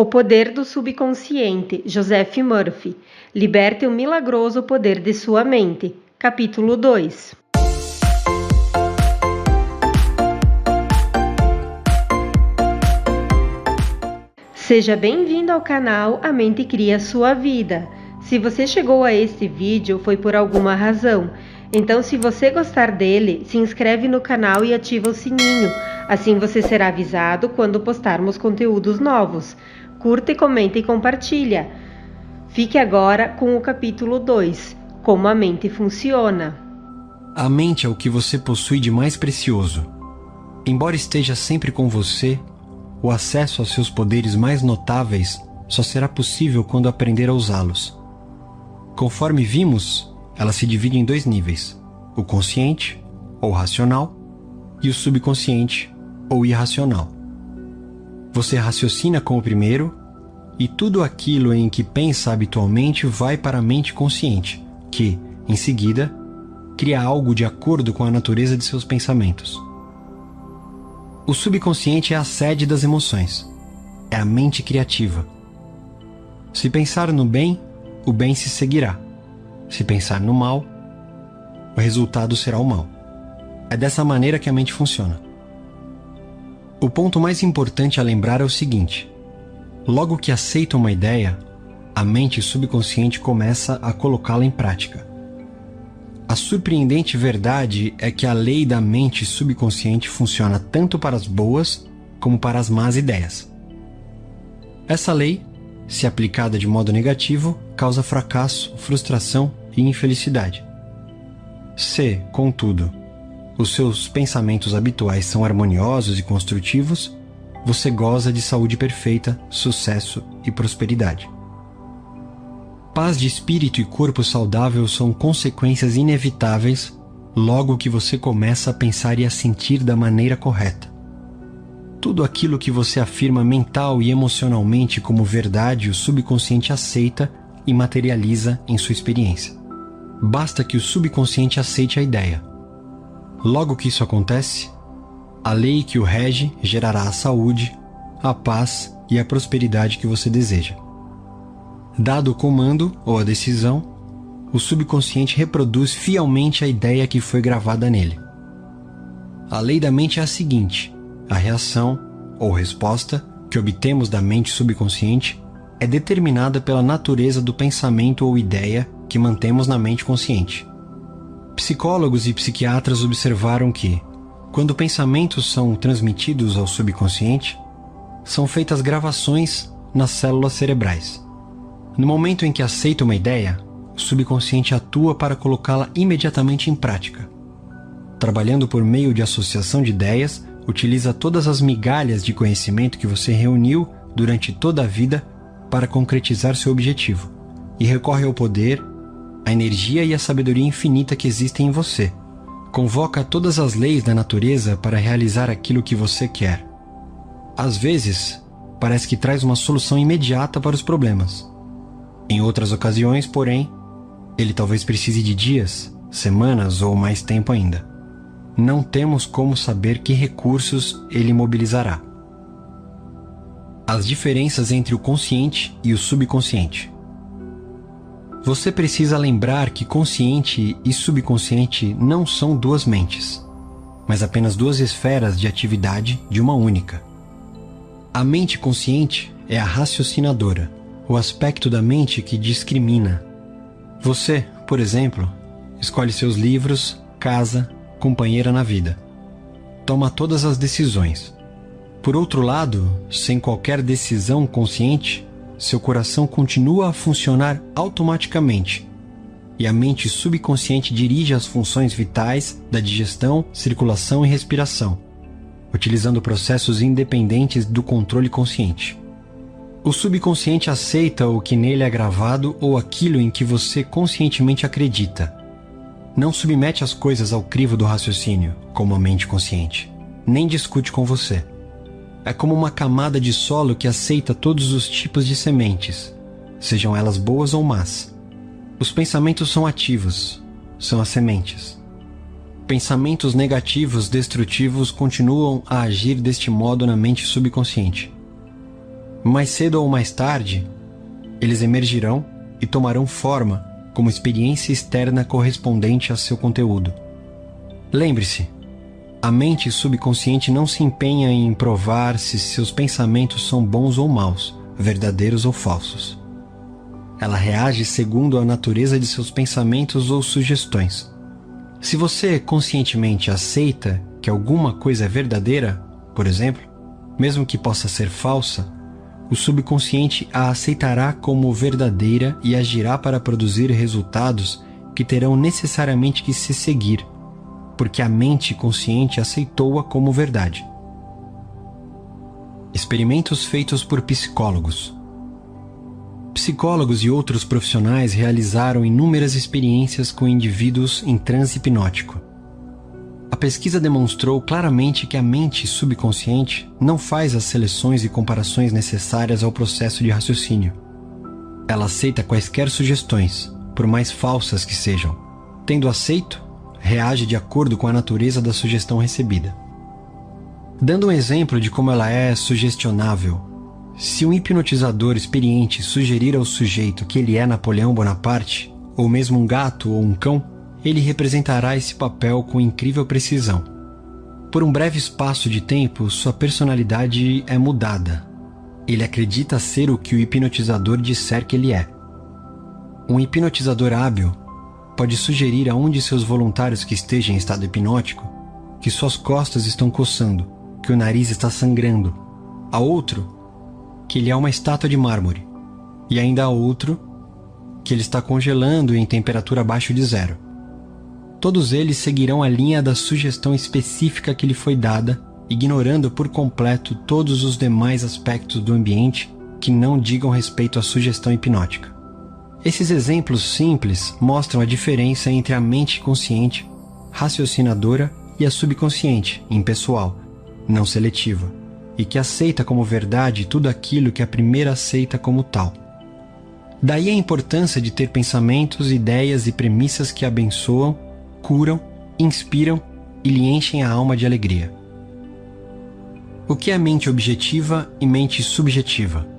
O Poder do Subconsciente, Joseph Murphy. Liberte o milagroso poder de sua mente. Capítulo 2. Seja bem-vindo ao canal A Mente Cria Sua Vida. Se você chegou a este vídeo, foi por alguma razão. Então, se você gostar dele, se inscreve no canal e ativa o sininho. Assim você será avisado quando postarmos conteúdos novos. Curta, comenta e compartilha. Fique agora com o capítulo 2. Como a mente funciona. A mente é o que você possui de mais precioso. Embora esteja sempre com você, o acesso aos seus poderes mais notáveis só será possível quando aprender a usá-los. Conforme vimos, ela se divide em 2 níveis: o consciente, ou racional, e o subconsciente, ou irracional. Você raciocina com o primeiro, e tudo aquilo em que pensa habitualmente vai para a mente consciente, que, em seguida, cria algo de acordo com a natureza de seus pensamentos. O subconsciente é a sede das emoções. É a mente criativa. Se pensar no bem, o bem se seguirá. Se pensar no mal, o resultado será o mal. É dessa maneira que a mente funciona. O ponto mais importante a lembrar é o seguinte: logo que aceita uma ideia, a mente subconsciente começa a colocá-la em prática. A surpreendente verdade é que a lei da mente subconsciente funciona tanto para as boas como para as más ideias. Essa lei, se aplicada de modo negativo, causa fracasso, frustração e infelicidade. Se, contudo, os seus pensamentos habituais são harmoniosos e construtivos, você goza de saúde perfeita, sucesso e prosperidade. Paz de espírito e corpo saudável são consequências inevitáveis logo que você começa a pensar e a sentir da maneira correta. Tudo aquilo que você afirma mental e emocionalmente como verdade, o subconsciente aceita e materializa em sua experiência. Basta que o subconsciente aceite a ideia. Logo que isso acontece, a lei que o rege gerará a saúde, a paz e a prosperidade que você deseja. Dado o comando ou a decisão, o subconsciente reproduz fielmente a ideia que foi gravada nele. A lei da mente é a seguinte: a reação ou resposta que obtemos da mente subconsciente é determinada pela natureza do pensamento ou ideia que mantemos na mente consciente. Psicólogos e psiquiatras observaram que, quando pensamentos são transmitidos ao subconsciente, são feitas gravações nas células cerebrais. No momento em que aceita uma ideia, o subconsciente atua para colocá-la imediatamente em prática. Trabalhando por meio de associação de ideias, utiliza todas as migalhas de conhecimento que você reuniu durante toda a vida para concretizar seu objetivo, e recorre ao poder, à energia e à sabedoria infinita que existem em você. Convoca todas as leis da natureza para realizar aquilo que você quer. Às vezes, parece que traz uma solução imediata para os problemas. Em outras ocasiões, porém, ele talvez precise de dias, semanas ou mais tempo ainda. Não temos como saber que recursos ele mobilizará. As diferenças entre o consciente e o subconsciente. Você precisa lembrar que consciente e subconsciente não são 2 mentes, mas apenas 2 esferas de atividade de uma única. A mente consciente é a raciocinadora, o aspecto da mente que discrimina. Você, por exemplo, escolhe seus livros, casa, companheira na vida. Toma todas as decisões. Por outro lado, sem qualquer decisão consciente, seu coração continua a funcionar automaticamente, e a mente subconsciente dirige as funções vitais da digestão, circulação e respiração, utilizando processos independentes do controle consciente. O subconsciente aceita o que nele é gravado ou aquilo em que você conscientemente acredita. Não submete as coisas ao crivo do raciocínio, como a mente consciente, nem discute com você. É como uma camada de solo que aceita todos os tipos de sementes, sejam elas boas ou más. Os pensamentos são ativos, são as sementes. Pensamentos negativos, destrutivos continuam a agir deste modo na mente subconsciente. Mais cedo ou mais tarde, eles emergirão e tomarão forma como experiência externa correspondente a seu conteúdo. Lembre-se, a mente subconsciente não se empenha em provar se seus pensamentos são bons ou maus, verdadeiros ou falsos. Ela reage segundo a natureza de seus pensamentos ou sugestões. Se você conscientemente aceita que alguma coisa é verdadeira, por exemplo, mesmo que possa ser falsa, o subconsciente a aceitará como verdadeira e agirá para produzir resultados que terão necessariamente que se seguir, porque a mente consciente aceitou-a como verdade. Experimentos feitos por psicólogos. Psicólogos e outros profissionais realizaram inúmeras experiências com indivíduos em transe hipnótico. A pesquisa demonstrou claramente que a mente subconsciente não faz as seleções e comparações necessárias ao processo de raciocínio. Ela aceita quaisquer sugestões, por mais falsas que sejam. Tendo aceito, reage de acordo com a natureza da sugestão recebida. Dando um exemplo de como ela é sugestionável, se um hipnotizador experiente sugerir ao sujeito que ele é Napoleão Bonaparte, ou mesmo um gato ou um cão, ele representará esse papel com incrível precisão. Por um breve espaço de tempo, sua personalidade é mudada. Ele acredita ser o que o hipnotizador disser que ele é. Um hipnotizador hábil pode sugerir a um de seus voluntários que esteja em estado hipnótico que suas costas estão coçando, que o nariz está sangrando. A outro, que ele é uma estátua de mármore. E ainda a outro, que ele está congelando em temperatura abaixo de 0. Todos eles seguirão a linha da sugestão específica que lhe foi dada, ignorando por completo todos os demais aspectos do ambiente que não digam respeito à sugestão hipnótica. Esses exemplos simples mostram a diferença entre a mente consciente, raciocinadora, e a subconsciente, impessoal, não seletiva, e que aceita como verdade tudo aquilo que a primeira aceita como tal. Daí a importância de ter pensamentos, ideias e premissas que abençoam, curam, inspiram e lhe enchem a alma de alegria. O que é mente objetiva e mente subjetiva?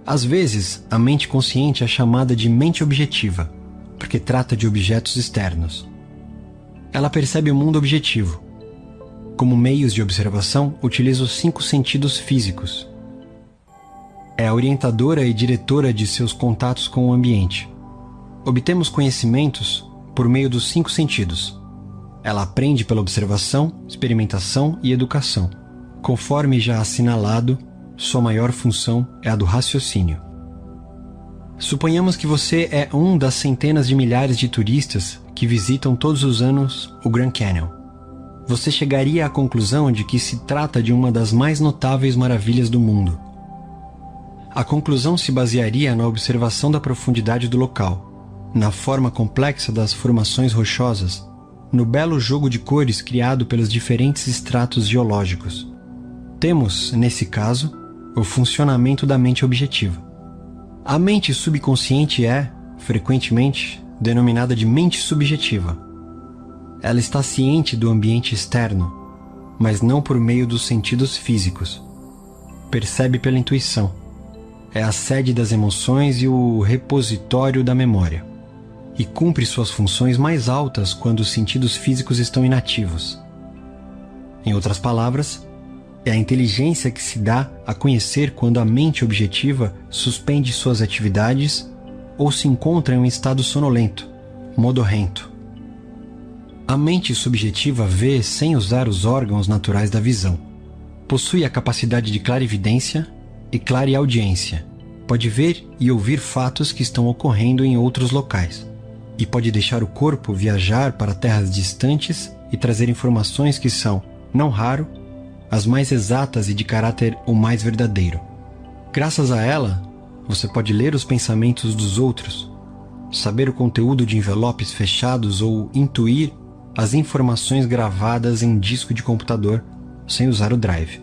Às vezes, a mente consciente é chamada de mente objetiva, porque trata de objetos externos. Ela percebe o mundo objetivo. Como meios de observação, utiliza os 5 sentidos físicos. É a orientadora e diretora de seus contatos com o ambiente. Obtemos conhecimentos por meio dos 5 sentidos. Ela aprende pela observação, experimentação e educação. Conforme já assinalado, sua maior função é a do raciocínio. Suponhamos que você é um das centenas de milhares de turistas que visitam todos os anos o Grand Canyon. Você chegaria à conclusão de que se trata de uma das mais notáveis maravilhas do mundo. A conclusão se basearia na observação da profundidade do local, na forma complexa das formações rochosas, no belo jogo de cores criado pelos diferentes estratos geológicos. Temos, nesse caso, o funcionamento da mente objetiva. A mente subconsciente é, frequentemente, denominada de mente subjetiva. Ela está ciente do ambiente externo, mas não por meio dos sentidos físicos. Percebe pela intuição. É a sede das emoções e o repositório da memória. E cumpre suas funções mais altas quando os sentidos físicos estão inativos. Em outras palavras, é a inteligência que se dá a conhecer quando a mente objetiva suspende suas atividades ou se encontra em um estado sonolento, modorrento. A mente subjetiva vê sem usar os órgãos naturais da visão. Possui a capacidade de clarividência e clareaudiência. Pode ver e ouvir fatos que estão ocorrendo em outros locais. E pode deixar o corpo viajar para terras distantes e trazer informações que são, não raro, as mais exatas e de caráter o mais verdadeiro. Graças a ela, você pode ler os pensamentos dos outros, saber o conteúdo de envelopes fechados ou intuir as informações gravadas em disco de computador sem usar o drive.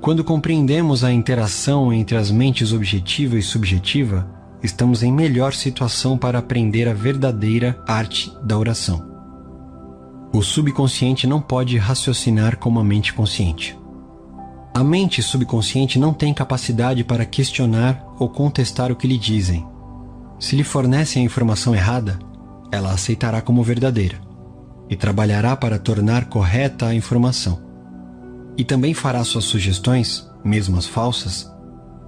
Quando compreendemos a interação entre as mentes objetiva e subjetiva, estamos em melhor situação para aprender a verdadeira arte da oração. O subconsciente não pode raciocinar como a mente consciente. A mente subconsciente não tem capacidade para questionar ou contestar o que lhe dizem. Se lhe fornecem a informação errada, ela aceitará como verdadeira e trabalhará para tornar correta a informação. E também fará suas sugestões, mesmo as falsas,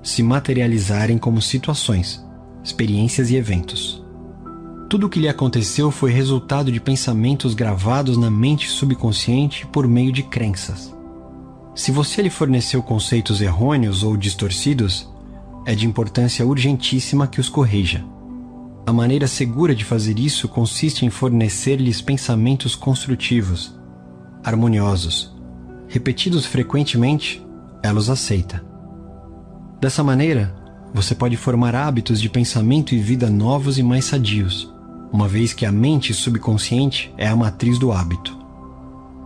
se materializarem como situações, experiências e eventos. Tudo o que lhe aconteceu foi resultado de pensamentos gravados na mente subconsciente por meio de crenças. Se você lhe forneceu conceitos errôneos ou distorcidos, é de importância urgentíssima que os corrija. A maneira segura de fazer isso consiste em fornecer-lhes pensamentos construtivos, harmoniosos. Repetidos frequentemente, ela os aceita. Dessa maneira, você pode formar hábitos de pensamento e vida novos e mais sadios, uma vez que a mente subconsciente é a matriz do hábito.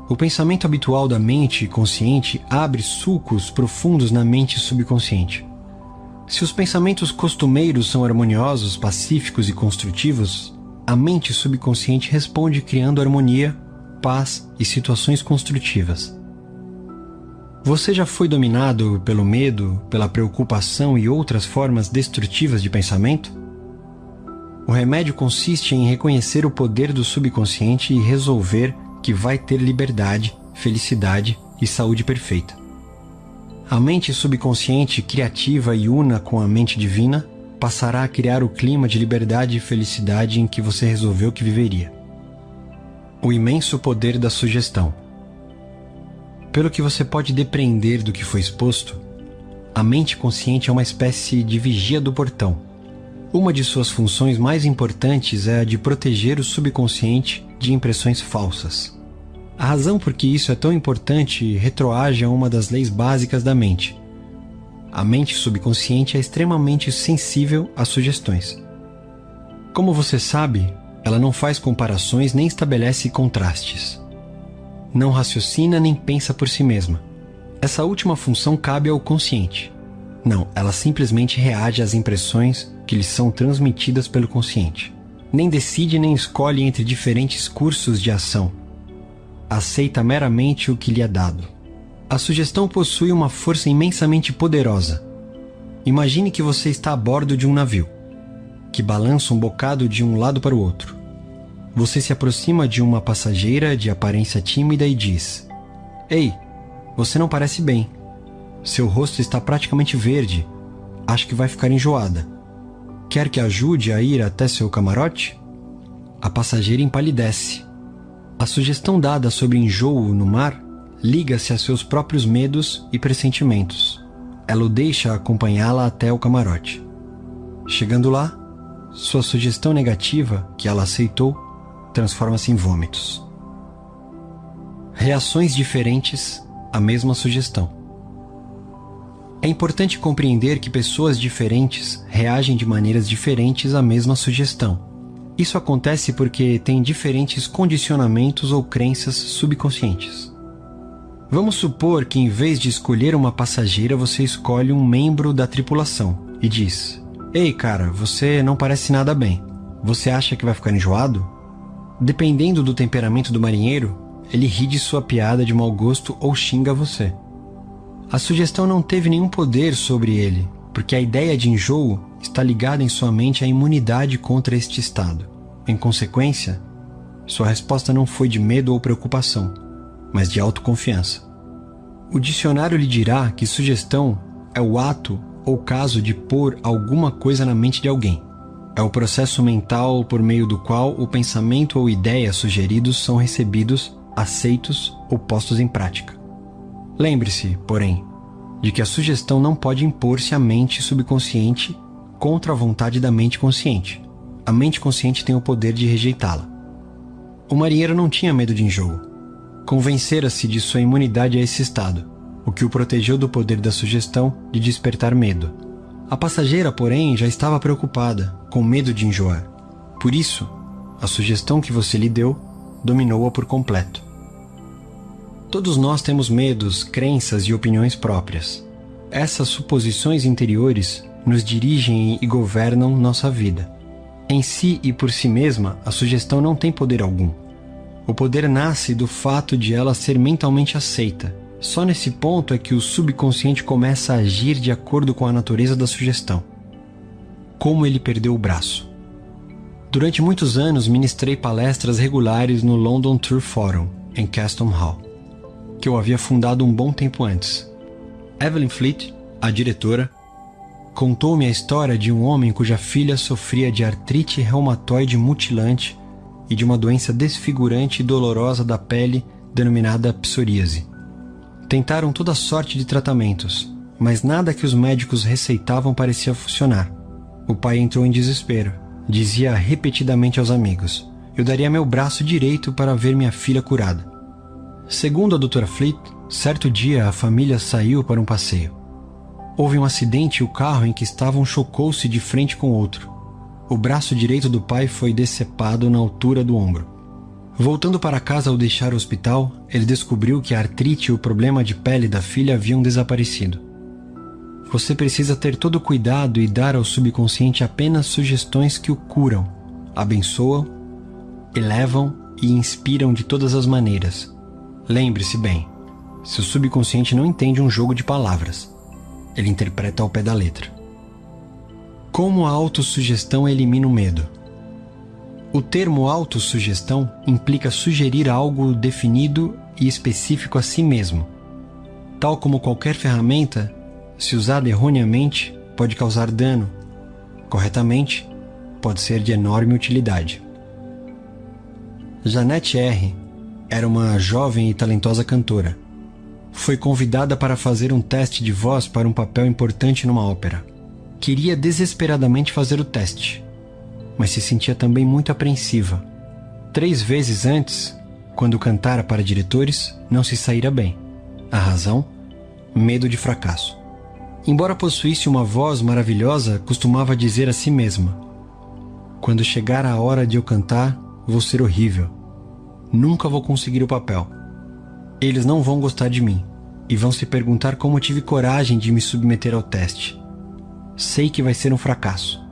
O pensamento habitual da mente consciente abre sulcos profundos na mente subconsciente. Se os pensamentos costumeiros são harmoniosos, pacíficos e construtivos, a mente subconsciente responde criando harmonia, paz e situações construtivas. Você já foi dominado pelo medo, pela preocupação e outras formas destrutivas de pensamento? O remédio consiste em reconhecer o poder do subconsciente e resolver que vai ter liberdade, felicidade e saúde perfeita. A mente subconsciente criativa e una com a mente divina passará a criar o clima de liberdade e felicidade em que você resolveu que viveria. O imenso poder da sugestão. Pelo que você pode depreender do que foi exposto, a mente consciente é uma espécie de vigia do portão. Uma de suas funções mais importantes é a de proteger o subconsciente de impressões falsas. A razão por que isso é tão importante retroage a uma das leis básicas da mente. A mente subconsciente é extremamente sensível às sugestões. Como você sabe, ela não faz comparações nem estabelece contrastes. Não raciocina nem pensa por si mesma. Essa última função cabe ao consciente. Não, ela simplesmente reage às impressões que lhe são transmitidas pelo consciente. Nem decide nem escolhe entre diferentes cursos de ação. Aceita meramente o que lhe é dado. A sugestão possui uma força imensamente poderosa. Imagine que você está a bordo de um navio, que balança um bocado de um lado para o outro. Você se aproxima de uma passageira de aparência tímida e diz: "Ei, você não parece bem. Seu rosto está praticamente verde. Acho que vai ficar enjoada. Quer que ajude a ir até seu camarote?" A passageira empalidece. A sugestão dada sobre enjoo no mar liga-se a seus próprios medos e pressentimentos. Ela o deixa acompanhá-la até o camarote. Chegando lá, sua sugestão negativa, que ela aceitou, transforma-se em vômitos. Reações diferentes à mesma sugestão. É importante compreender que pessoas diferentes reagem de maneiras diferentes à mesma sugestão. Isso acontece porque têm diferentes condicionamentos ou crenças subconscientes. Vamos supor que em vez de escolher uma passageira, você escolhe um membro da tripulação e diz: "Ei, cara, você não parece nada bem. Você acha que vai ficar enjoado?" Dependendo do temperamento do marinheiro, ele ri de sua piada de mau gosto ou xinga você. A sugestão não teve nenhum poder sobre ele, porque a ideia de enjoo está ligada em sua mente à imunidade contra este estado. Em consequência, sua resposta não foi de medo ou preocupação, mas de autoconfiança. O dicionário lhe dirá que sugestão é o ato ou caso de pôr alguma coisa na mente de alguém. É o processo mental por meio do qual o pensamento ou ideia sugeridos são recebidos, aceitos ou postos em prática. Lembre-se, porém, de que a sugestão não pode impor-se à mente subconsciente contra a vontade da mente consciente. A mente consciente tem o poder de rejeitá-la. O marinheiro não tinha medo de enjoo. Convencera-se de sua imunidade a esse estado, o que o protegeu do poder da sugestão de despertar medo. A passageira, porém, já estava preocupada, com medo de enjoar. Por isso, a sugestão que você lhe deu dominou-a por completo. Todos nós temos medos, crenças e opiniões próprias. Essas suposições interiores nos dirigem e governam nossa vida. Em si e por si mesma, a sugestão não tem poder algum. O poder nasce do fato de ela ser mentalmente aceita, Só nesse ponto é que o subconsciente começa a agir de acordo com a natureza da sugestão. Como ele perdeu o braço. Durante muitos anos ministrei palestras regulares no London Tour Forum, em Castle Hall, que eu havia fundado um bom tempo antes. Evelyn Fleet, a diretora, contou-me a história de um homem cuja filha sofria de artrite reumatoide mutilante e de uma doença desfigurante e dolorosa da pele denominada psoríase. Tentaram toda sorte de tratamentos, mas nada que os médicos receitavam parecia funcionar. O pai entrou em desespero. Dizia repetidamente aos amigos: eu daria meu braço direito para ver minha filha curada. Segundo a Dra. Fleet, certo dia a família saiu para um passeio. Houve um acidente e o carro em que estavam chocou-se de frente com outro. O braço direito do pai foi decepado na altura do ombro. Voltando para casa ao deixar o hospital, ele descobriu que a artrite e o problema de pele da filha haviam desaparecido. Você precisa ter todo o cuidado e dar ao subconsciente apenas sugestões que o curam, abençoam, elevam e inspiram de todas as maneiras. Lembre-se bem, seu subconsciente não entende um jogo de palavras. Ele interpreta ao pé da letra. Como a autossugestão elimina o medo? O termo autossugestão implica sugerir algo definido e específico a si mesmo. Tal como qualquer ferramenta, se usada erroneamente, pode causar dano. Corretamente, pode ser de enorme utilidade. Janette R. era uma jovem e talentosa cantora. Foi convidada para fazer um teste de voz para um papel importante numa ópera. Queria desesperadamente fazer o teste, mas se sentia também muito apreensiva. 3 vezes antes, quando cantara para diretores, não se saíra bem. A razão? Medo de fracasso. Embora possuísse uma voz maravilhosa, costumava dizer a si mesma: quando chegar a hora de eu cantar, vou ser horrível. Nunca vou conseguir o papel. Eles não vão gostar de mim e vão se perguntar como tive coragem de me submeter ao teste. Sei que vai ser um fracasso.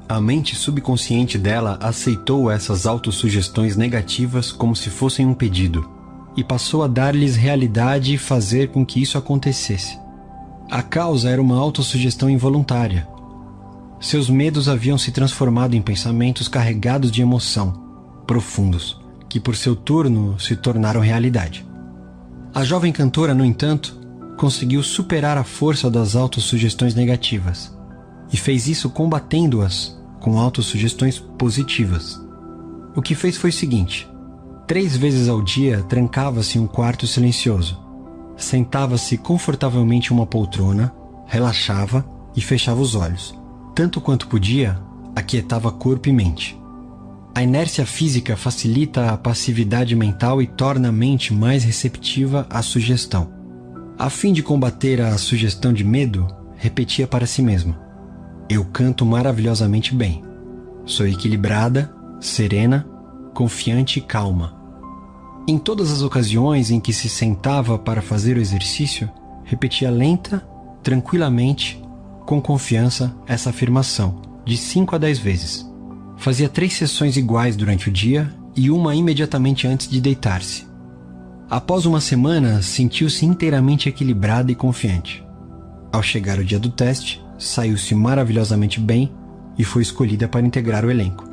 A mente subconsciente dela aceitou essas autossugestões negativas como se fossem um pedido e passou a dar-lhes realidade e fazer com que isso acontecesse. A causa era uma autossugestão involuntária. Seus medos haviam se transformado em pensamentos carregados de emoção, profundos, que por seu turno se tornaram realidade. A jovem cantora, no entanto, conseguiu superar a força das autossugestões negativas e fez isso combatendo-as com autossugestões positivas. O que fez foi o seguinte: 3 vezes ao dia trancava-se em um quarto silencioso, sentava-se confortavelmente em uma poltrona, relaxava e fechava os olhos. Tanto quanto podia, aquietava corpo e mente. A inércia física facilita a passividade mental e torna a mente mais receptiva à sugestão. A fim de combater a sugestão de medo, repetia para si mesma: eu canto maravilhosamente bem. Sou equilibrada, serena, confiante e calma. Em todas as ocasiões em que se sentava para fazer o exercício, repetia lenta, tranquilamente, com confiança essa afirmação, de 5 a 10 vezes. Fazia 3 sessões iguais durante o dia e uma imediatamente antes de deitar-se. Após uma semana, sentiu-se inteiramente equilibrada e confiante. Ao chegar o dia do teste, saiu-se maravilhosamente bem e foi escolhida para integrar o elenco.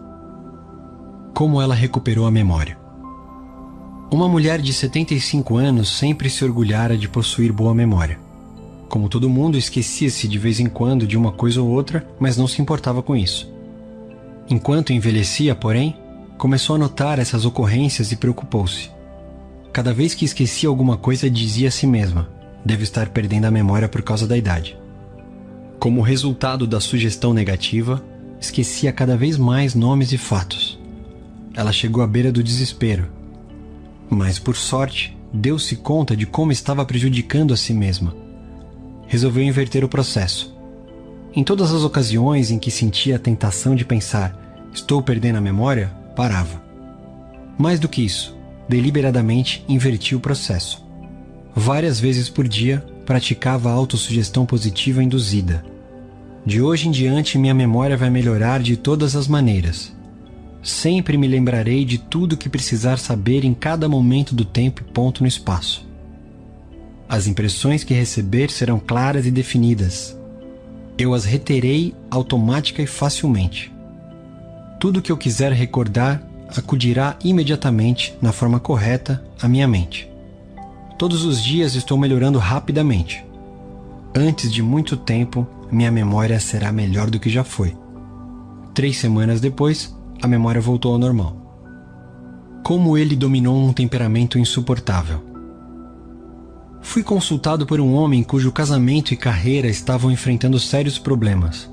Como ela recuperou a memória? Uma mulher de 75 anos sempre se orgulhara de possuir boa memória. Como todo mundo, esquecia-se de vez em quando de uma coisa ou outra, mas não se importava com isso. Enquanto envelhecia, porém, começou a notar essas ocorrências e preocupou-se. Cada vez que esquecia alguma coisa, dizia a si mesma: devo estar perdendo a memória por causa da idade. Como resultado da sugestão negativa, esquecia cada vez mais nomes e fatos. Ela chegou à beira do desespero. Mas, por sorte, deu-se conta de como estava prejudicando a si mesma. Resolveu inverter o processo. Em todas as ocasiões em que sentia a tentação de pensar: estou perdendo a memória, parava. Mais do que isso, deliberadamente invertia o processo. Várias vezes por dia, praticava a autossugestão positiva induzida. De hoje em diante, minha memória vai melhorar de todas as maneiras. Sempre me lembrarei de tudo que precisar saber em cada momento do tempo e ponto no espaço. As impressões que receber serão claras e definidas. Eu as reterei automática e facilmente. Tudo que eu quiser recordar acudirá imediatamente, na forma correta, à minha mente. Todos os dias estou melhorando rapidamente. Antes de muito tempo, minha memória será melhor do que já foi. 3 semanas depois, a memória voltou ao normal. Como ele dominou um temperamento insuportável. Fui consultado por um homem cujo casamento e carreira estavam enfrentando sérios problemas.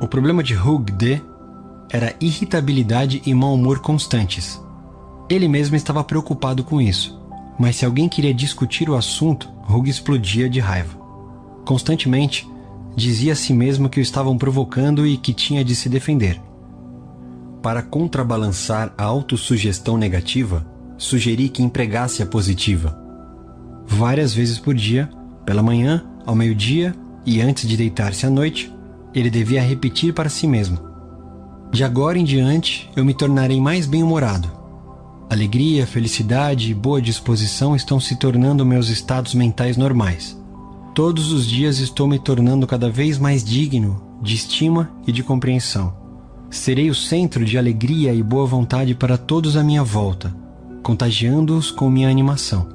O problema de Hugh D. era irritabilidade e mau humor constantes. Ele mesmo estava preocupado com isso, mas se alguém queria discutir o assunto, Hugh explodia de raiva. Constantemente, dizia a si mesmo que o estavam provocando e que tinha de se defender. Para contrabalançar a autossugestão negativa, sugeri que empregasse a positiva. Várias vezes por dia, pela manhã, ao meio-dia e antes de deitar-se à noite, ele devia repetir para si mesmo: de agora em diante, eu me tornarei mais bem-humorado. Alegria, felicidade e boa disposição estão se tornando meus estados mentais normais. Todos os dias estou me tornando cada vez mais digno de estima e de compreensão. Serei o centro de alegria e boa vontade para todos à minha volta, contagiando-os com minha animação.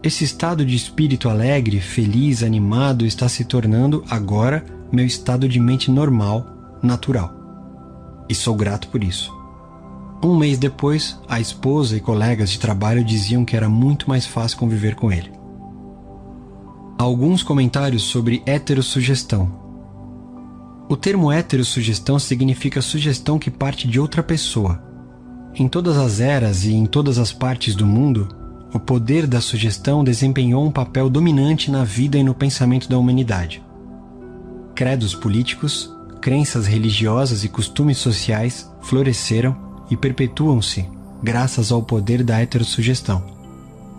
Esse estado de espírito alegre, feliz, animado está se tornando, agora, meu estado de mente normal, natural. E sou grato por isso. Um mês depois, a esposa e colegas de trabalho diziam que era muito mais fácil conviver com ele. Alguns comentários sobre heterossugestão. O termo heterossugestão significa sugestão que parte de outra pessoa. Em todas as eras e em todas as partes do mundo, o poder da sugestão desempenhou um papel dominante na vida e no pensamento da humanidade. Credos políticos, crenças religiosas e costumes sociais floresceram e perpetuam-se graças ao poder da heterossugestão.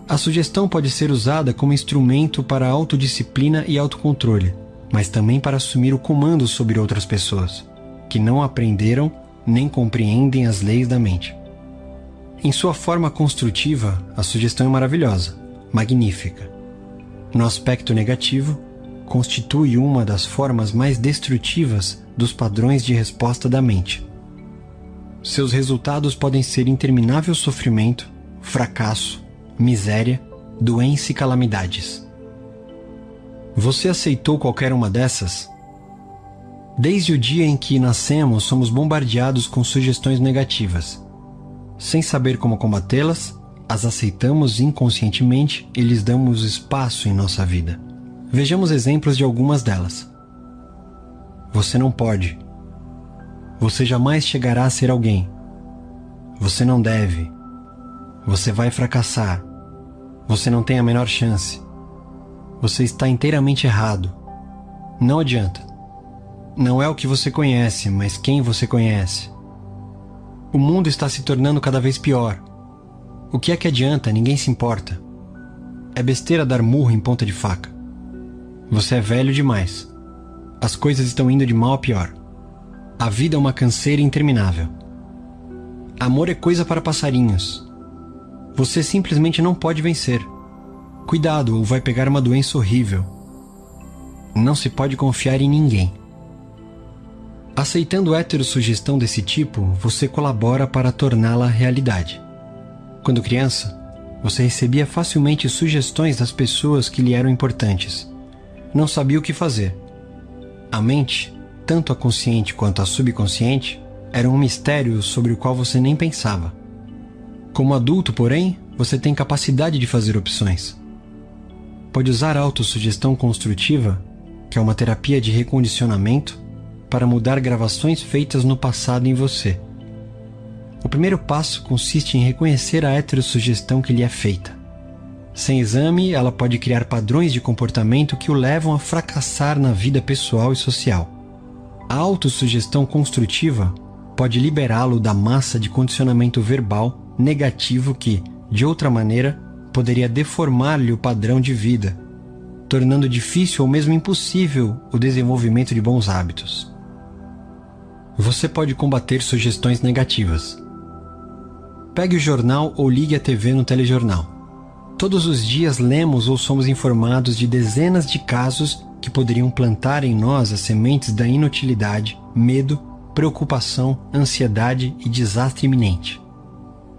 A sugestão pode ser usada como instrumento para a autodisciplina e autocontrole, mas também para assumir o comando sobre outras pessoas, que não aprenderam nem compreendem as leis da mente. Em sua forma construtiva, a sugestão é maravilhosa, magnífica. No aspecto negativo, constitui uma das formas mais destrutivas dos padrões de resposta da mente. Seus resultados podem ser interminável sofrimento, fracasso, miséria, doença e calamidades. Você aceitou qualquer uma dessas? Desde o dia em que nascemos, somos bombardeados com sugestões negativas. Sem saber como combatê-las, as aceitamos inconscientemente e lhes damos espaço em nossa vida. Vejamos exemplos de algumas delas. Você não pode. Você jamais chegará a ser alguém. Você não deve. Você vai fracassar. Você não tem a menor chance. Você está inteiramente errado. Não adianta. Não é o que você conhece, mas quem você conhece. O mundo está se tornando cada vez pior. O que é que adianta? Ninguém se importa. É besteira dar murro em ponta de faca. Você é velho demais. As coisas estão indo de mal a pior. A vida é uma canseira interminável. Amor é coisa para passarinhos. Você simplesmente não pode vencer. Cuidado, ou vai pegar uma doença horrível. Não se pode confiar em ninguém. Aceitando heterossugestão desse tipo, você colabora para torná-la realidade. Quando criança, você recebia facilmente sugestões das pessoas que lhe eram importantes. Não sabia o que fazer. A mente, tanto a consciente quanto a subconsciente, era um mistério sobre o qual você nem pensava. Como adulto, porém, você tem capacidade de fazer opções. Pode usar a autossugestão construtiva, que é uma terapia de recondicionamento, para mudar gravações feitas no passado em você. O primeiro passo consiste em reconhecer a heterossugestão que lhe é feita. Sem exame, ela pode criar padrões de comportamento que o levam a fracassar na vida pessoal e social. A autossugestão construtiva pode liberá-lo da massa de condicionamento verbal negativo que, de outra maneira, poderia deformar-lhe o padrão de vida, tornando difícil ou mesmo impossível o desenvolvimento de bons hábitos. Você pode combater sugestões negativas. Pegue o jornal ou ligue a TV no telejornal. Todos os dias lemos ou somos informados de dezenas de casos que poderiam plantar em nós as sementes da inutilidade, medo, preocupação, ansiedade e desastre iminente.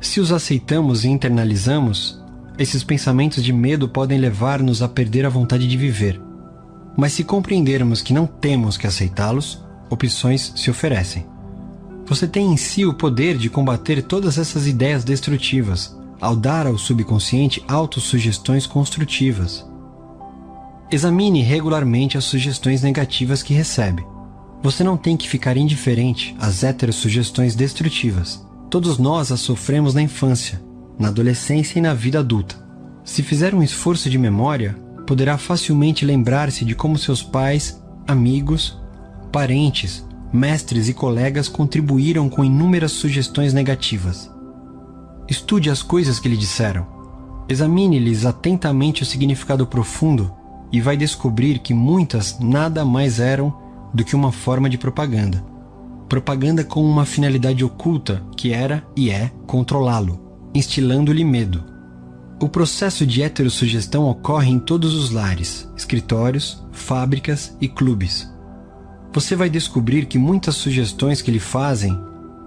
Se os aceitamos e internalizamos, esses pensamentos de medo podem levar-nos a perder a vontade de viver. Mas se compreendermos que não temos que aceitá-los, opções se oferecem. Você tem em si o poder de combater todas essas ideias destrutivas, ao dar ao subconsciente autossugestões construtivas. Examine regularmente as sugestões negativas que recebe. Você não tem que ficar indiferente às heterossugestões destrutivas. Todos nós as sofremos na infância, na adolescência e na vida adulta. Se fizer um esforço de memória, poderá facilmente lembrar-se de como seus pais, amigos, parentes, mestres e colegas contribuíram com inúmeras sugestões negativas. Estude as coisas que lhe disseram. Examine-lhes atentamente o significado profundo e vai descobrir que muitas nada mais eram do que uma forma de propaganda. Propaganda com uma finalidade oculta que era e é controlá-lo, instilando-lhe medo. O processo de heterossugestão ocorre em todos os lares, escritórios, fábricas e clubes. Você vai descobrir que muitas sugestões que lhe fazem,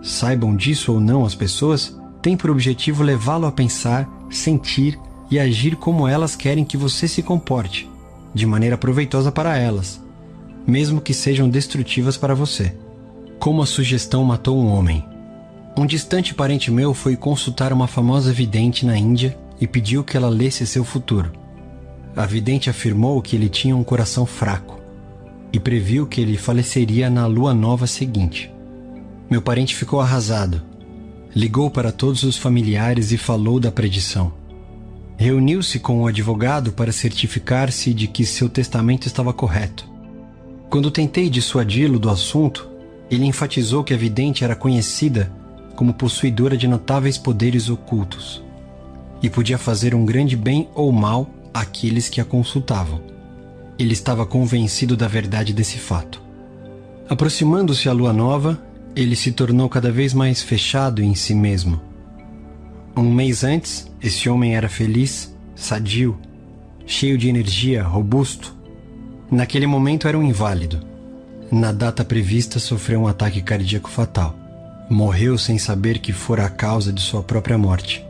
saibam disso ou não as pessoas, têm por objetivo levá-lo a pensar, sentir e agir como elas querem que você se comporte, de maneira proveitosa para elas, mesmo que sejam destrutivas para você. Como a sugestão matou um homem. Um distante parente meu foi consultar uma famosa vidente na Índia e pediu que ela lesse seu futuro. A vidente afirmou que ele tinha um coração fraco e previu que ele faleceria na lua nova seguinte. Meu parente ficou arrasado. Ligou para todos os familiares e falou da predição. Reuniu-se com o advogado para certificar-se de que seu testamento estava correto. Quando tentei dissuadi-lo do assunto, ele enfatizou que a vidente era conhecida como possuidora de notáveis poderes ocultos e podia fazer um grande bem ou mal àqueles que a consultavam. Ele estava convencido da verdade desse fato. Aproximando-se à lua nova, ele se tornou cada vez mais fechado em si mesmo. Um mês antes, esse homem era feliz, sadio, cheio de energia, robusto. Naquele momento era um inválido. Na data prevista sofreu um ataque cardíaco fatal. Morreu sem saber que fora a causa de sua própria morte.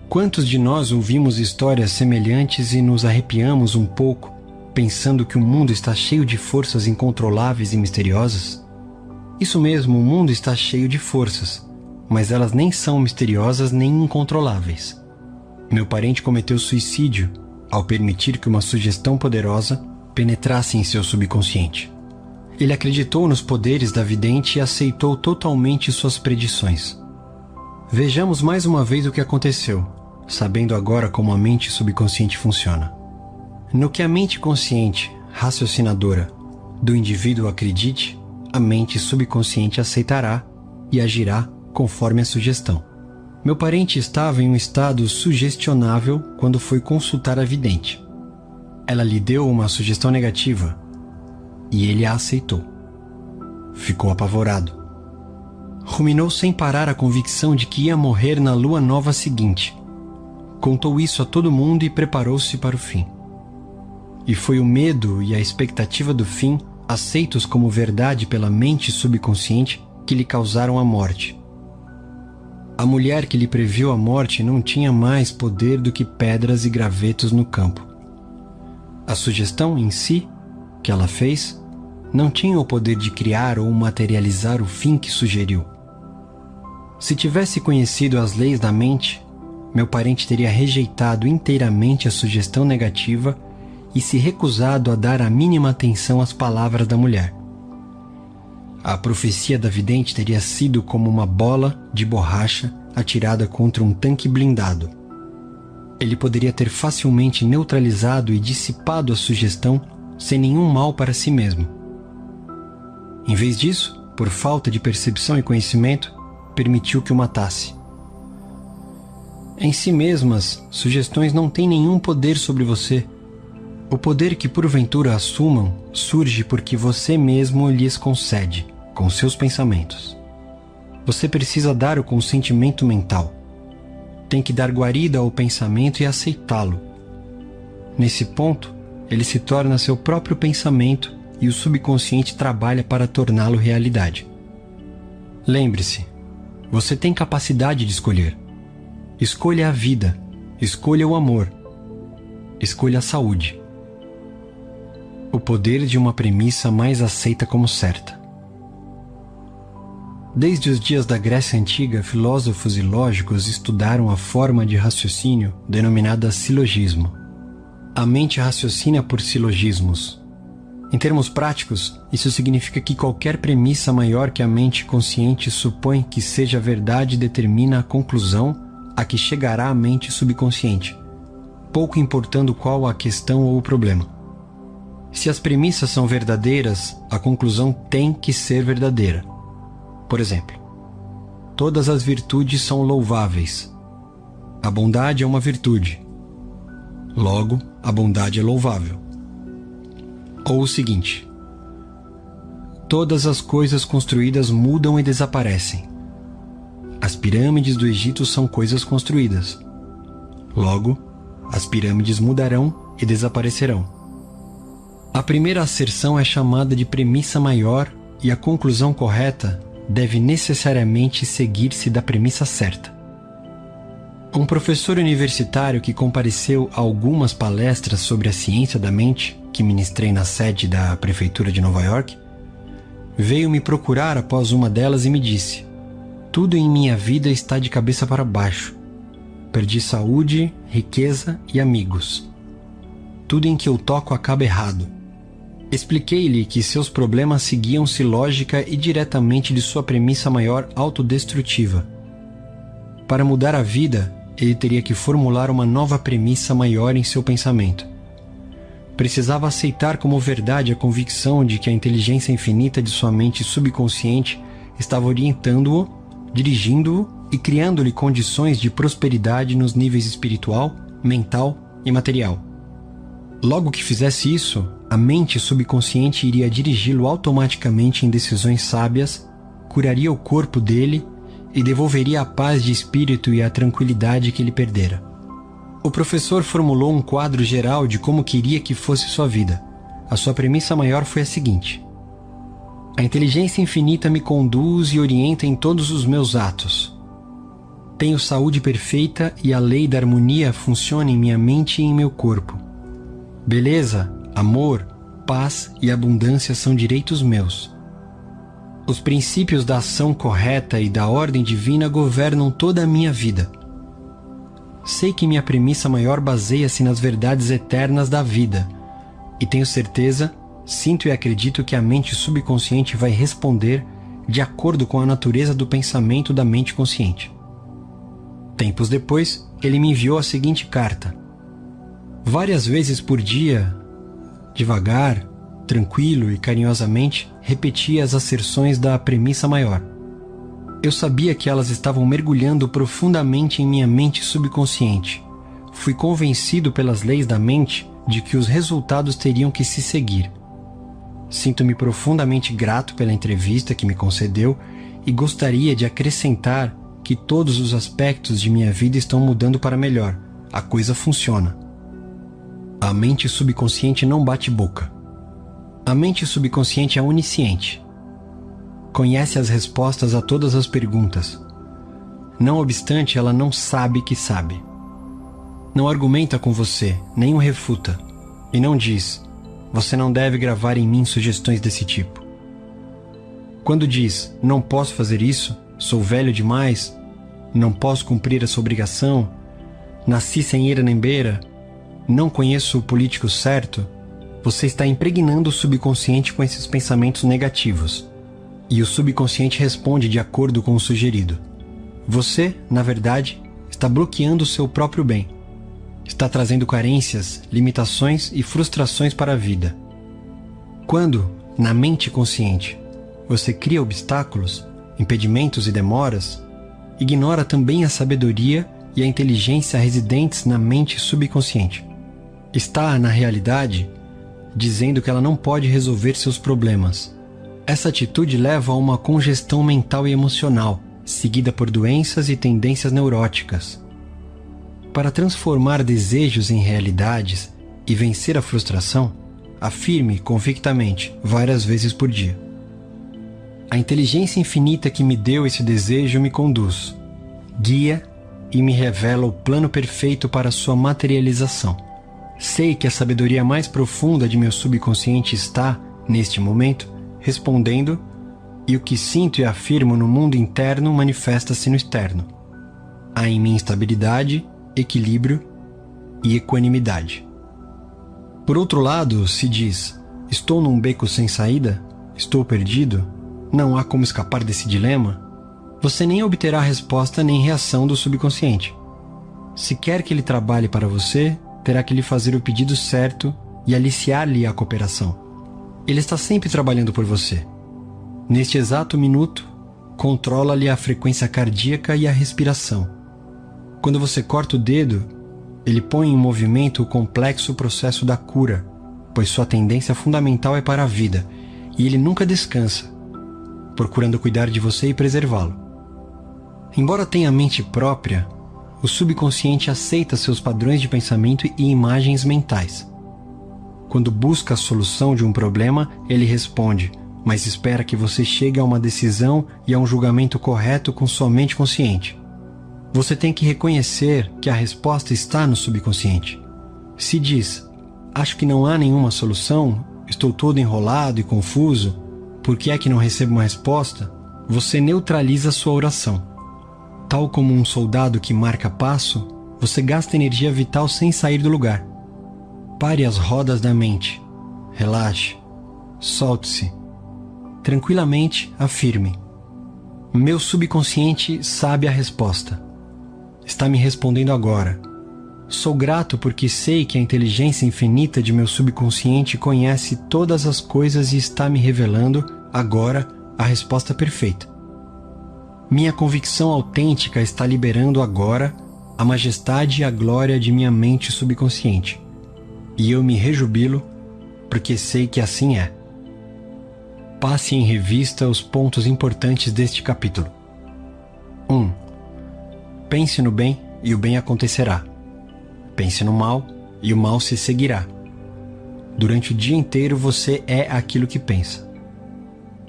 Quantos de nós ouvimos histórias semelhantes e nos arrepiamos um pouco, pensando que o mundo está cheio de forças incontroláveis e misteriosas? Isso mesmo, o mundo está cheio de forças, mas elas nem são misteriosas nem incontroláveis. Meu parente cometeu suicídio ao permitir que uma sugestão poderosa penetrasse em seu subconsciente. Ele acreditou nos poderes da vidente e aceitou totalmente suas predições. Vejamos mais uma vez o que aconteceu, sabendo agora como a mente subconsciente funciona. No que a mente consciente, raciocinadora, do indivíduo acredite, a mente subconsciente aceitará e agirá conforme a sugestão. Meu parente estava em um estado sugestionável quando foi consultar a vidente. Ela lhe deu uma sugestão negativa e ele a aceitou. Ficou apavorado. Ruminou sem parar a convicção de que ia morrer na lua nova seguinte. Contou isso a todo mundo e preparou-se para o fim. E foi o medo e a expectativa do fim, aceitos como verdade pela mente subconsciente, que lhe causaram a morte. A mulher que lhe previu a morte não tinha mais poder do que pedras e gravetos no campo. A sugestão em si, que ela fez, não tinha o poder de criar ou materializar o fim que sugeriu. Se tivesse conhecido as leis da mente, meu parente teria rejeitado inteiramente a sugestão negativa e se recusado a dar a mínima atenção às palavras da mulher. A profecia da vidente teria sido como uma bola de borracha atirada contra um tanque blindado. Ele poderia ter facilmente neutralizado e dissipado a sugestão sem nenhum mal para si mesmo. Em vez disso, por falta de percepção e conhecimento, permitiu que o matasse. Em si mesmas, sugestões não têm nenhum poder sobre você. O poder que porventura assumam surge porque você mesmo lhes concede, com seus pensamentos. Você precisa dar o consentimento mental. tem que dar guarida ao pensamento e aceitá-lo. Nesse ponto, ele se torna seu próprio pensamento e o subconsciente trabalha para torná-lo realidade. Lembre-se, você tem capacidade de escolher. Escolha a vida, escolha o amor, escolha a saúde. O poder de uma premissa mais aceita como certa. Desde os dias da Grécia Antiga, filósofos e lógicos estudaram a forma de raciocínio denominada silogismo. A mente raciocina por silogismos. Em termos práticos, isso significa que qualquer premissa maior que a mente consciente supõe que seja verdade determina a conclusão a que chegará a mente subconsciente, pouco importando qual a questão ou o problema. Se as premissas são verdadeiras, a conclusão tem que ser verdadeira. Por exemplo, todas as virtudes são louváveis. A bondade é uma virtude. Logo, a bondade é louvável. Ou o seguinte: todas as coisas construídas mudam e desaparecem. As pirâmides do Egito são coisas construídas. Logo, as pirâmides mudarão e desaparecerão. A primeira asserção é chamada de premissa maior e a conclusão correta deve necessariamente seguir-se da premissa certa. Um professor universitário que compareceu a algumas palestras sobre a ciência da mente, que ministrei na sede da Prefeitura de Nova York, veio me procurar após uma delas e me disse: tudo em minha vida está de cabeça para baixo. Perdi saúde, riqueza e amigos. Tudo em que eu toco acaba errado. Expliquei-lhe que seus problemas seguiam-se lógica e diretamente de sua premissa maior autodestrutiva. Para mudar a vida, ele teria que formular uma nova premissa maior em seu pensamento. Precisava aceitar como verdade a convicção de que a inteligência infinita de sua mente subconsciente estava orientando-o, dirigindo-o e criando-lhe condições de prosperidade nos níveis espiritual, mental e material. Logo que fizesse isso, a mente subconsciente iria dirigi-lo automaticamente em decisões sábias, curaria o corpo dele e devolveria a paz de espírito e a tranquilidade que ele perdera. O professor formulou um quadro geral de como queria que fosse sua vida. A sua premissa maior foi a seguinte: a inteligência infinita me conduz e orienta em todos os meus atos. Tenho saúde perfeita e a lei da harmonia funciona em minha mente e em meu corpo. Beleza, amor, paz e abundância são direitos meus. Os princípios da ação correta e da ordem divina governam toda a minha vida. Sei que minha premissa maior baseia-se nas verdades eternas da vida, e tenho certeza, sinto e acredito que a mente subconsciente vai responder de acordo com a natureza do pensamento da mente consciente. Tempos depois, ele me enviou a seguinte carta. Várias vezes por dia, devagar, tranquilo e carinhosamente, repetia as asserções da premissa maior. Eu sabia que elas estavam mergulhando profundamente em minha mente subconsciente. Fui convencido pelas leis da mente de que os resultados teriam que se seguir. Sinto-me profundamente grato pela entrevista que me concedeu e gostaria de acrescentar que todos os aspectos de minha vida estão mudando para melhor. A coisa funciona. A mente subconsciente não bate boca. A mente subconsciente é onisciente. Conhece as respostas a todas as perguntas. Não obstante, ela não sabe que sabe. Não argumenta com você, nem o refuta. E não diz: você não deve gravar em mim sugestões desse tipo. Quando diz: não posso fazer isso, sou velho demais, não posso cumprir essa obrigação, nasci sem ira nem beira, não conheço o político certo, você está impregnando o subconsciente com esses pensamentos negativos. E o subconsciente responde de acordo com o sugerido. Você, na verdade, está bloqueando o seu próprio bem. Está trazendo carências, limitações e frustrações para a vida. Quando, na mente consciente, você cria obstáculos, impedimentos e demoras, ignora também a sabedoria e a inteligência residentes na mente subconsciente. Está, na realidade, dizendo que ela não pode resolver seus problemas. Essa atitude leva a uma congestão mental e emocional, seguida por doenças e tendências neuróticas. para transformar desejos em realidades e vencer a frustração, afirme convictamente várias vezes por dia: a inteligência infinita que me deu esse desejo me conduz, guia e me revela o plano perfeito para sua materialização. Sei que a sabedoria mais profunda de meu subconsciente está, neste momento, respondendo, e o que sinto e afirmo no mundo interno manifesta-se no externo. Há em mim estabilidade, equilíbrio e equanimidade. Por outro lado, se diz: estou num beco sem saída, estou perdido, não há como escapar desse dilema, você nem obterá resposta nem reação do subconsciente. Se quer que ele trabalhe para você, terá que lhe fazer o pedido certo e aliciar-lhe a cooperação. Ele está sempre trabalhando por você. Neste exato minuto, controla-lhe a frequência cardíaca e a respiração. Quando você corta o dedo, ele põe em movimento o complexo processo da cura, pois sua tendência fundamental é para a vida, e ele nunca descansa, procurando cuidar de você e preservá-lo. Embora tenha mente própria, o subconsciente aceita seus padrões de pensamento e imagens mentais. Quando busca a solução de um problema, ele responde, mas espera que você chegue a uma decisão e a um julgamento correto com sua mente consciente. Você tem que reconhecer que a resposta está no subconsciente. Se diz: acho que não há nenhuma solução, estou todo enrolado e confuso, por que é que não recebo uma resposta? Você neutraliza sua oração. Tal como um soldado que marca passo, você gasta energia vital sem sair do lugar. Pare as rodas da mente. Relaxe. Solte-se. Tranquilamente, afirme: meu subconsciente sabe a resposta. Está me respondendo agora. Sou grato porque sei que a inteligência infinita de meu subconsciente conhece todas as coisas e está me revelando, agora, a resposta perfeita. Minha convicção autêntica está liberando agora a majestade e a glória de minha mente subconsciente. E eu me rejubilo porque sei que assim é. Passe em revista os pontos importantes deste capítulo. 1. Pense no bem e o bem acontecerá. Pense no mal e o mal se seguirá. Durante o dia inteiro você é aquilo que pensa.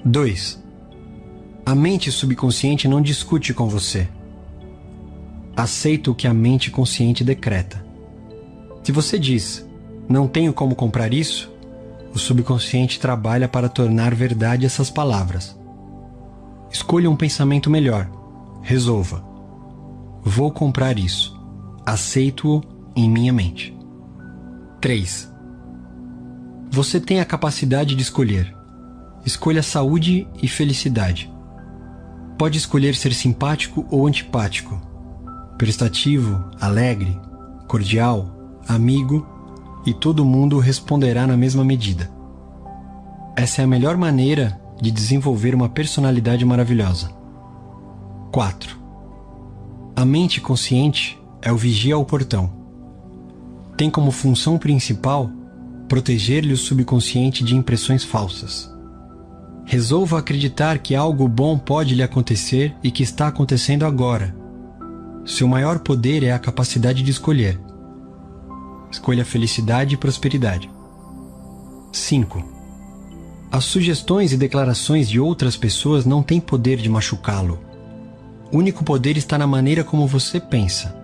2. A mente subconsciente não discute com você. Aceita o que a mente consciente decreta. Se você diz: não tenho como comprar isso, o subconsciente trabalha para tornar verdade essas palavras. Escolha um pensamento melhor. Resolva: vou comprar isso. Aceito-o em minha mente. 3. Você tem a capacidade de escolher. Escolha saúde e felicidade. Pode escolher ser simpático ou antipático, prestativo, alegre, cordial, amigo, e todo mundo responderá na mesma medida. Essa é a melhor maneira de desenvolver uma personalidade maravilhosa. 4. A mente consciente é o vigia ao portão. Tem como função principal proteger-lhe o subconsciente de impressões falsas. Resolva acreditar que algo bom pode lhe acontecer e que está acontecendo agora. Seu maior poder é a capacidade de escolher. Escolha felicidade e prosperidade. 5. As sugestões e declarações de outras pessoas não têm poder de machucá-lo. O único poder está na maneira como você pensa.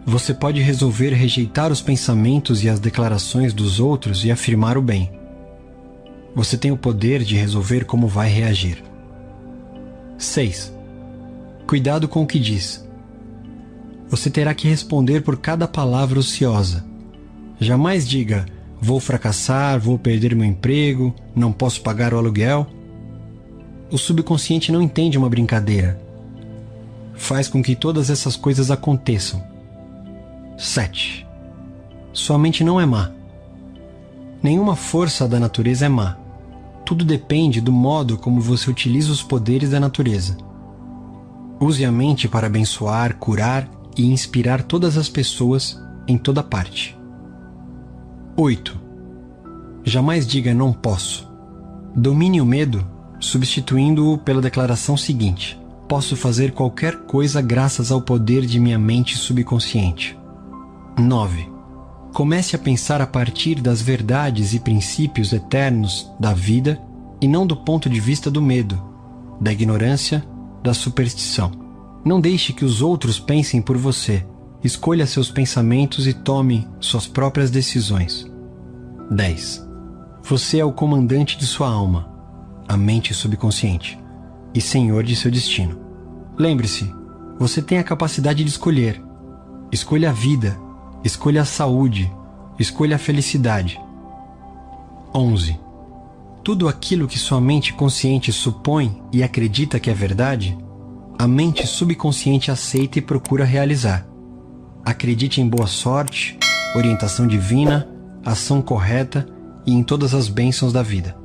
Você pode resolver rejeitar os pensamentos e as declarações dos outros e afirmar o bem. Você tem o poder de resolver como vai reagir. 6. Cuidado com o que diz. Você terá que responder por cada palavra ociosa. Jamais diga: vou fracassar, vou perder meu emprego, não posso pagar o aluguel. O subconsciente não entende uma brincadeira. Faz com que todas essas coisas aconteçam. 7. Sua mente não é má. Nenhuma força da natureza é má. Tudo depende do modo como você utiliza os poderes da natureza. Use a mente para abençoar, curar e inspirar todas as pessoas em toda parte. 8. Jamais diga não posso. Domine o medo, substituindo-o pela declaração seguinte: posso fazer qualquer coisa graças ao poder de minha mente subconsciente. 9. Comece a pensar a partir das verdades e princípios eternos da vida e não do ponto de vista do medo, da ignorância, da superstição. Não deixe que os outros pensem por você. Escolha seus pensamentos e tome suas próprias decisões. 10. Você é o comandante de sua alma, a mente subconsciente, e senhor de seu destino. Lembre-se, você tem a capacidade de escolher. Escolha a vida, escolha a saúde, escolha a felicidade. 11. Tudo aquilo que sua mente consciente supõe e acredita que é verdade, a mente subconsciente aceita e procura realizar. Acredite em boa sorte, orientação divina, ação correta e em todas as bênçãos da vida.